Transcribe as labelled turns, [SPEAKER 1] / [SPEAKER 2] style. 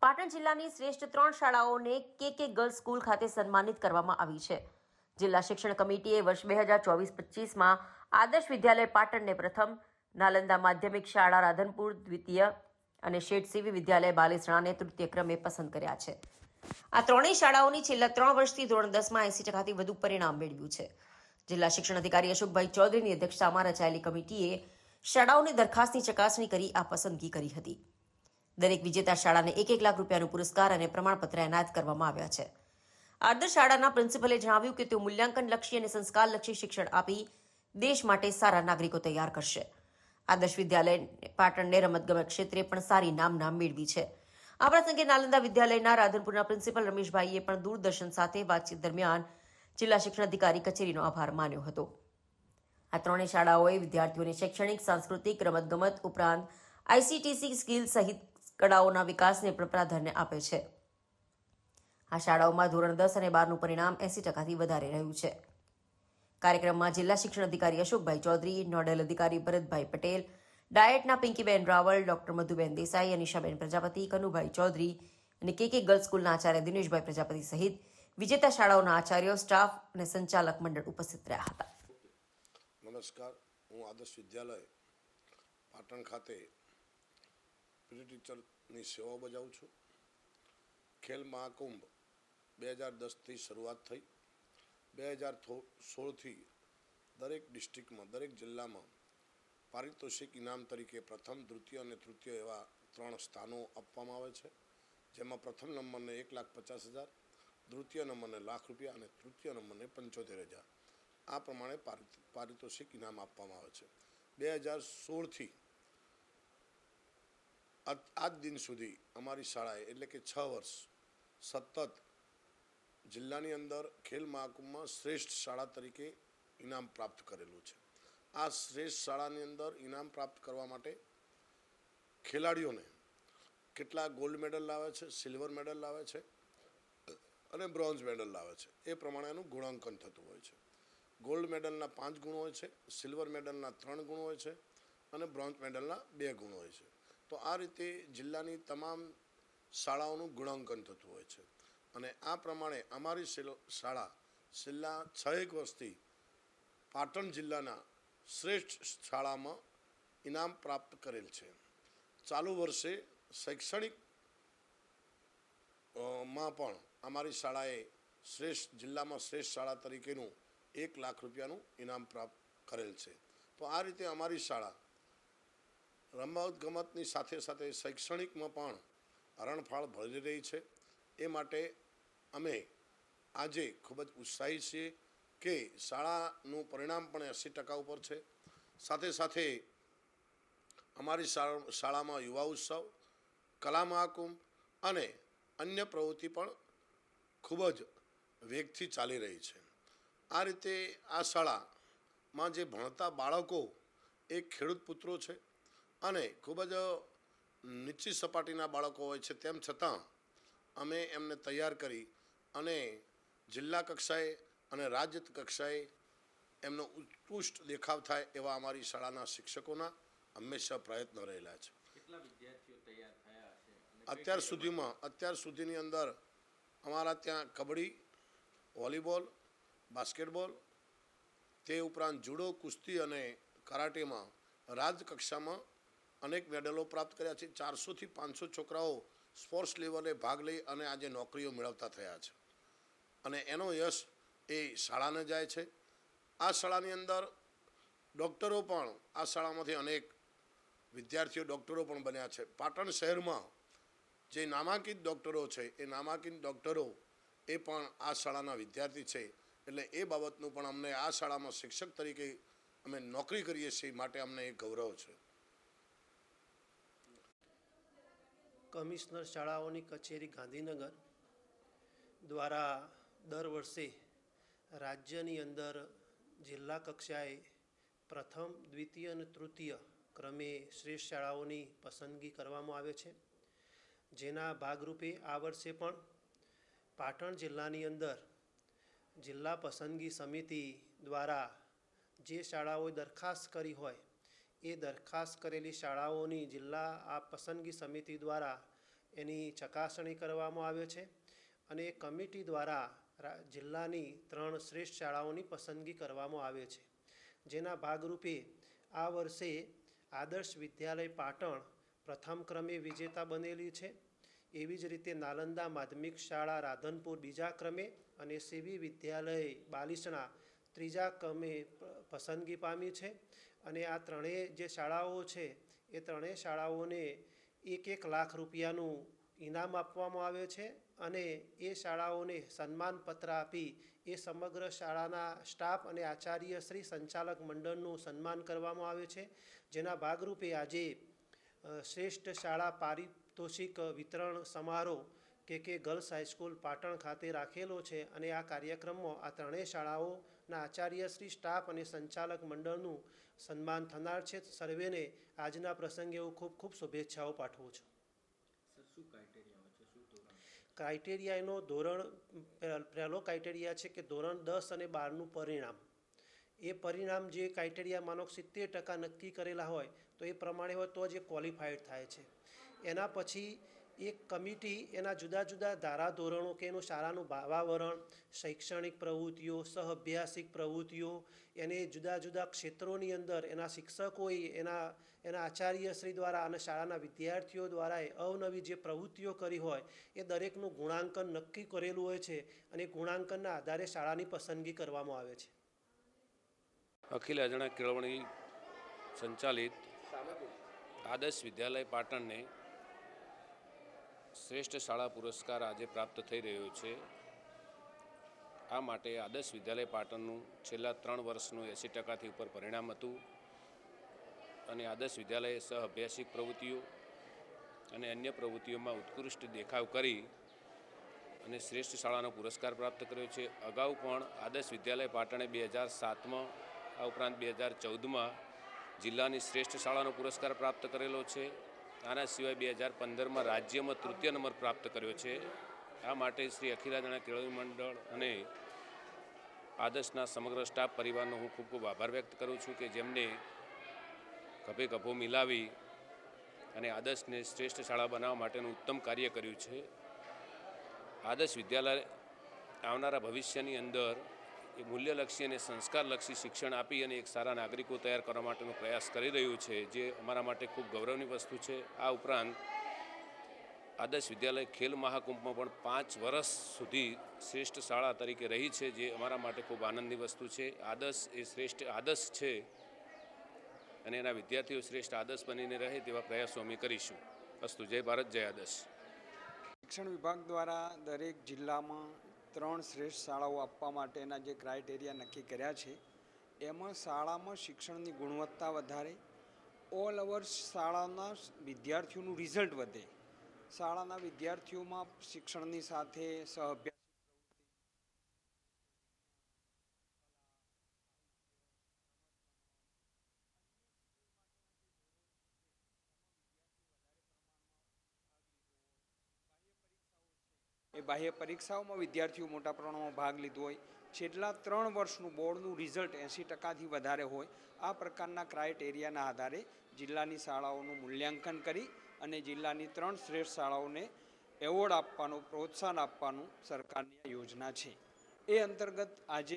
[SPEAKER 1] પાટણ જિલ્લાની શ્રેષ્ઠ 3 શાળાઓને કે ગર્લ્સ સ્કૂલ ખાતે સન્માનિત કરવામાં આવી છે। જિલ્લા શિક્ષણ કમિટીએ વર્ષ 2024-25માં આદર્શ વિદ્યાલય પાટણને પ્રથમ, નાલંદા માધ્યમિક શાળા રાધનપુર દ્વિતીય અને શેઠ સીવી વિદ્યાલય બાલેસણાને તૃતીય ક્રમે પસંદ કર્યા છે। આ ત્રણેય શાળાઓની છેલ્લા 3 વર્ષથી ધોરણ 10માં 80%થી વધુ પરિણામ મેળવ્યું છે। જિલ્લા શિક્ષણ અધિકારી અશોકભાઈ ચૌધરીની અધ્યક્ષતામાં રચાયેલી કમિટીએ શાળાઓની દરખાસ્તની ચકાસણી કરી આ પસંદગી કરી હતી। દરેક વિજેતા શાળાને 1 લાખ રૂપિયાનો પુરસ્કાર અને પ્રમાણપત્ર એનાયત કરવામાં આવ્યા છે। આદર્શ શાળાના પ્રિન્સિપલે જણાવ્યું કે તેઓ મૂલ્યાંકનલક્ષી અને સંસ્કારલક્ષી શિક્ષણ આપી દેશ માટે સારા નાગરિકો તૈયાર કરશે। આદર્શ વિદ્યાલય પાટણને રમતગમત ક્ષેત્રે પણ સારી નામના મેળવી છે। આ પ્રસંગે નાલંદા વિદ્યાલયના રાધનપુરના પ્રિન્સિપલ રમેશભાઈએ પણ દૂરદર્શન સાથે વાતચીત દરમિયાન જિલ્લા શિક્ષણ અધિકારી કચેરીનો આભાર માન્યો હતો। આ ત્રણેય શાળાઓએ વિદ્યાર્થીઓને શૈક્ષણિક, સાંસ્કૃતિક, રમતગમત ઉપરાંત આઈસીટીસી સ્કિલ સહિત કળાઓના વિકાસને પણ પ્રાધાન્ય આપે છે। આ શાળાઓમાં ધોરણ 10 અને 12નું પરિણામ 80%થી વધારે રહ્યું છે। કાર્યક્રમમાં જિલ્લા શિક્ષણ અધિકારી અશોકભાઈ ચૌધરી, નોડલ અધિકારી ભરતભાઈ પટેલ, ડાયેટના પિંકીબેન રાવલ, ડોક્ટર મધુબેન દેસાઈ, અનિશાબેન પ્રજાપતિ, કનુભાઈ ચૌધરી અને કે ગર્લ્સ સ્કૂલના આચાર્ય દિનેશભાઈ પ્રજાપતિ સહિત વિજેતા શાળાઓના આચાર્યો, સ્ટાફ અને સંચાલક મંડળ ઉપસ્થિત રહ્યા હતા।
[SPEAKER 2] નમસ્કાર, હું આદર્શ વિદ્યાલય પાટણ ખાતે પીટી ટીચરની સેવાઓ બજાવું છું। ખેલ મહાકુંભ 2010થી શરૂઆત થઈ। 2016થી દરેક ડિસ્ટ્રિક્ટમાં, દરેક જિલ્લામાં પારિતોષિક ઇનામ તરીકે પ્રથમ, દ્વિતીય અને તૃતીય એવા 3 સ્થાનો આપવામાં આવે છે, જેમાં પ્રથમ નંબરને 1,50,000, દ્વિતીય નંબરને ₹1,00,000 અને તૃતીય નંબરને 75,000 આ પ્રમાણે પારિતોષિક ઇનામ આપવામાં આવે છે। 2016થી આજ દિન સુધી અમારી શાળાએ એટલે કે 6 વર્ષ સતત જિલ્લાની અંદર ખેલ મહાકુંભમાં શ્રેષ્ઠ શાળા તરીકે ઇનામ પ્રાપ્ત કરેલું છે। આ શ્રેષ્ઠ શાળાની અંદર ઇનામ પ્રાપ્ત કરવા માટે ખેલાડીઓને કેટલા ગોલ્ડ મેડલ લાવે છે, સિલ્વર મેડલ લાવે છે અને બ્રોન્ઝ મેડલ લાવે છે, એ પ્રમાણેનું ગુણાંકન થતું હોય છે। ગોલ્ડ મેડલના 5 ગુણ હોય છે, સિલ્વર મેડલના 3 ગુણ હોય છે અને બ્રોન્ઝ મેડલના 2 ગુણ હોય છે। તો આ રીતે જિલ્લાની તમામ શાળાઓનું ગુણાંકન થતું હોય છે અને આ પ્રમાણે અમારી શાળા છેલ્લા 6 વર્ષથી પાટણ જિલ્લાના શ્રેષ્ઠ શાળામાં ઇનામ પ્રાપ્ત કરેલ છે। ચાલુ વર્ષે શૈક્ષણિક માં પણ અમારી શાળાએ જિલ્લામાં શ્રેષ્ઠ શાળા તરીકેનું ₹1 લાખ ઇનામ પ્રાપ્ત કરેલ છે। તો આ રીતે અમારી શાળા રમતગમતની સાથે સાથે શૈક્ષણિકમાં પણ હરણફાળ ભરી રહી છે। એ માટે અમે આજે ખૂબ જ ઉત્સાહી છીએ કે શાળાનું પરિણામ પણ 80% ઉપર છે। સાથે સાથે અમારી શાળામાં યુવા ઉત્સવ, કલા મહાકુંભ અને અન્ય પ્રવૃત્તિ પણ ખૂબ જ વેગથી ચાલી રહી છે। આ રીતે આ શાળામાં જે ભણતા બાળકો એ ખેડૂત પુત્રો છે અને ખૂબ જ નીચી સપાટીના બાળકો હોય છે, તેમ છતાં અમે એમને તૈયાર કરી અને જિલ્લા કક્ષાએ અને રાજ્ય કક્ષાએ એમનો ઉત્કૃષ્ટ દેખાવ થાય એવા અમારી શાળાના શિક્ષકોના હંમેશા પ્રયત્નો રહેલા છે।
[SPEAKER 3] કેટલા વિદ્યાર્થીઓ તૈયાર થયા છે?
[SPEAKER 2] અત્યાર સુધીની અંદર અમારા ત્યાં કબડ્ડી, વોલીબોલ, બાસ્કેટબોલ, તે ઉપરાંત જુડો, કુસ્તી અને કરાટેમાં રાજ્યકક્ષામાં અનેક મેડલો પ્રાપ્ત કર્યા છે। 400થી 500 છોકરાઓ સ્પોર્ટ્સ લેવલે ભાગ લઈ અને આજે નોકરીઓ મેળવતા થયા છે અને એનો યશ એ શાળાને જાય છે। આ શાળાની અંદર ડૉક્ટરો પણ, આ શાળામાંથી અનેક વિદ્યાર્થીઓ ડૉક્ટરો પણ બન્યા છે। પાટણ શહેરમાં જે નામાંકિત ડૉક્ટરો છે એ નામાંકિત ડૉક્ટરો એ પણ આ શાળાના વિદ્યાર્થી છે, એટલે એ બાબતનું પણ અમને આ શાળામાં શિક્ષક તરીકે અમે નોકરી કરીએ છીએ માટે અમને એ ગૌરવ છે।
[SPEAKER 4] કમિશનર શાળાઓની કચેરી ગાંધીનગર દ્વારા દર વર્ષે રાજ્યની અંદર જિલ્લા કક્ષાએ પ્રથમ, દ્વિતીય અને તૃતીય ક્રમે શ્રેષ્ઠ શાળાઓની પસંદગી કરવામાં આવે છે, જેના ભાગરૂપે આ વર્ષે પણ પાટણ જિલ્લાની અંદર જિલ્લા પસંદગી સમિતિ દ્વારા જે શાળાઓએ દરખાસ્ત કરી હોય એ દરખાસ્ત કરેલી શાળાઓની જિલ્લા આ પસંદગી સમિતિ દ્વારા એની ચકાસણી કરવામાં આવે છે અને કમિટી દ્વારા જિલ્લાની 3 શ્રેષ્ઠ શાળાઓની પસંદગી કરવામાં આવે છે, જેના ભાગરૂપે આ વર્ષે આદર્શ વિદ્યાલય પાટણ પ્રથમ ક્રમે વિજેતા બનેલી છે. એવી જ રીતે નાલંદા માધ્યમિક શાળા રાધનપુર બીજા ક્રમે અને સીવી વિદ્યાલય બાલિસણા ત્રીજા ક્રમે પસંદગી પામી છે. અને આ ત્રણેય જે શાળાઓ છે એ ત્રણેય શાળાઓને 1 લાખ રૂપિયાનું ઇનામ આપવામાં આવે છે અને એ શાળાઓને સન્માનપત્ર આપી એ સમગ્ર શાળાના સ્ટાફ અને આચાર્ય શ્રી સંચાલક મંડળનું સન્માન કરવામાં આવે છે, જેના ભાગરૂપે આજે શ્રેષ્ઠ શાળા પારિતોષિક વિતરણ સમારોહ કે ગર્લ્સ હાઈસ્કૂલ પાટણ ખાતે રાખેલો છે. અને આ કાર્યક્રમમાં આ ત્રણેય શાળાઓના આચાર્ય શ્રી સ્ટાફ અને સંચાલક મંડળનું સન્માન થનાર છે. સર્વેને આજના પ્રસંગે હું ખૂબ ખૂબ શુભેચ્છાઓ પાઠવું છું.
[SPEAKER 3] શું ક્રાઇટેરિયા છે, શું ધોરણ?
[SPEAKER 4] ક્રાઇટેરિયાનો પહેલો ક્રાઇટેરિયા છે કે ધોરણ 10 અને 12નું પરિણામ. એ પરિણામ જે ક્રાઇટેરિયા માનો 70% નક્કી કરેલા હોય તો એ પ્રમાણે હોય તો જ એ ક્વોલિફાઈડ થાય છે. એના પછી એક કમિટી એના જુદા જુદા ધારાધોરણો કે એનું શાળાનું વાતાવરણ, શૈક્ષણિક પ્રવૃત્તિઓ, સહઅભ્યાસિક પ્રવૃત્તિઓ, એને જુદા જુદા ક્ષેત્રોની અંદર એના શિક્ષકોએ એના આચાર્યશ્રી દ્વારા અને શાળાના વિદ્યાર્થીઓ દ્વારા અવનવી જે પ્રવૃત્તિઓ કરી હોય એ દરેકનું ગુણાંકન નક્કી કરેલું હોય છે અને ગુણાંકનના આધારે શાળાની પસંદગી કરવામાં આવે છે.
[SPEAKER 5] અખિલ અજાણા કેળવણી સંચાલિત આદર્શ વિદ્યાલય પાટણને શ્રેષ્ઠ શાળા પુરસ્કાર આજે પ્રાપ્ત થઈ રહ્યો છે. આ માટે આદર્શ વિદ્યાલય પાટણનું છેલ્લા 3 વર્ષનું 80%થી ઉપર પરિણામ હતું અને આદર્શ વિદ્યાલયે સહ અભ્યાસિક પ્રવૃત્તિઓ અને અન્ય પ્રવૃત્તિઓમાં ઉત્કૃષ્ટ દેખાવ કરી અને શ્રેષ્ઠ શાળાનો પુરસ્કાર પ્રાપ્ત કર્યો છે. અગાઉ પણ આદર્શ વિદ્યાલય પાટણે 2007માં આ ઉપરાંત 2014માં જિલ્લાની શ્રેષ્ઠ શાળાનો પુરસ્કાર પ્રાપ્ત કરેલો છે. આના સિવાય 2015માં રાજ્યમાં 3ય નંબર પ્રાપ્ત કર્યો છે. આ માટે શ્રી અખિલ અજાણા કેળવણી મંડળ અને આદર્શના સમગ્ર સ્ટાફ પરિવારનો હું ખૂબ ખૂબ આભાર વ્યક્ત કરું છું કે જેમને ખભે ખભો મિલાવી અને આદર્શને શ્રેષ્ઠ શાળા બનાવવા માટેનું ઉત્તમ કાર્ય કર્યું છે. આદર્શ વિદ્યાલય આવનારા ભવિષ્યની અંદર એ મૂલ્યલક્ષી અને સંસ્કારલક્ષી શિક્ષણ આપી અને એક સારા નાગરિકો તૈયાર કરવા માટેનો પ્રયાસ કરી રહ્યું છે, જે અમારા માટે ખૂબ ગૌરવની વસ્તુ છે. આ ઉપરાંત આદર્શ વિદ્યાલય ખેલ મહાકુંભમાં પણ 5 વર્ષ સુધી શ્રેષ્ઠ શાળા તરીકે રહી છે, જે અમારા માટે ખૂબ આનંદની વસ્તુ છે. આદર્શ એ શ્રેષ્ઠ આદર્શ છે અને એના વિદ્યાર્થીઓ શ્રેષ્ઠ આદર્શ બનીને રહે તેવા પ્રયાસો અમે કરીશું. અસ્તુ. જય ભારત, જય આદર્શ.
[SPEAKER 6] શિક્ષણ વિભાગ દ્વારા દરેક જિલ્લામાં 3 શ્રેષ્ઠ શાળાઓ આપવા માટેના જે ક્રાઇટેરિયા નક્કી કર્યા છે એમાં શાળામાં શિક્ષણની ગુણવત્તા વધારે, ઓલ ઓવર શાળાના વિદ્યાર્થીઓનું રિઝલ્ટ વધે, શાળાના વિદ્યાર્થીઓમાં શિક્ષણની સાથે સહઅભ્યાસ એ બાહ્ય પરીક્ષાઓમાં વિદ્યાર્થીઓ મોટા પ્રમાણમાં ભાગ લીધો હોય, છેલ્લા 3 વર્ષનું બોર્ડનું રિઝલ્ટ 80%થી વધારે હોય, આ પ્રકારના ક્રાઇટેરિયાના આધારે જિલ્લાની શાળાઓનું મૂલ્યાંકન કરી અને જિલ્લાની 3 શ્રેષ્ઠ શાળાઓને એવોર્ડ આપવાનું, પ્રોત્સાહન આપવાનું સરકારની યોજના છે. એ અંતર્ગત આજે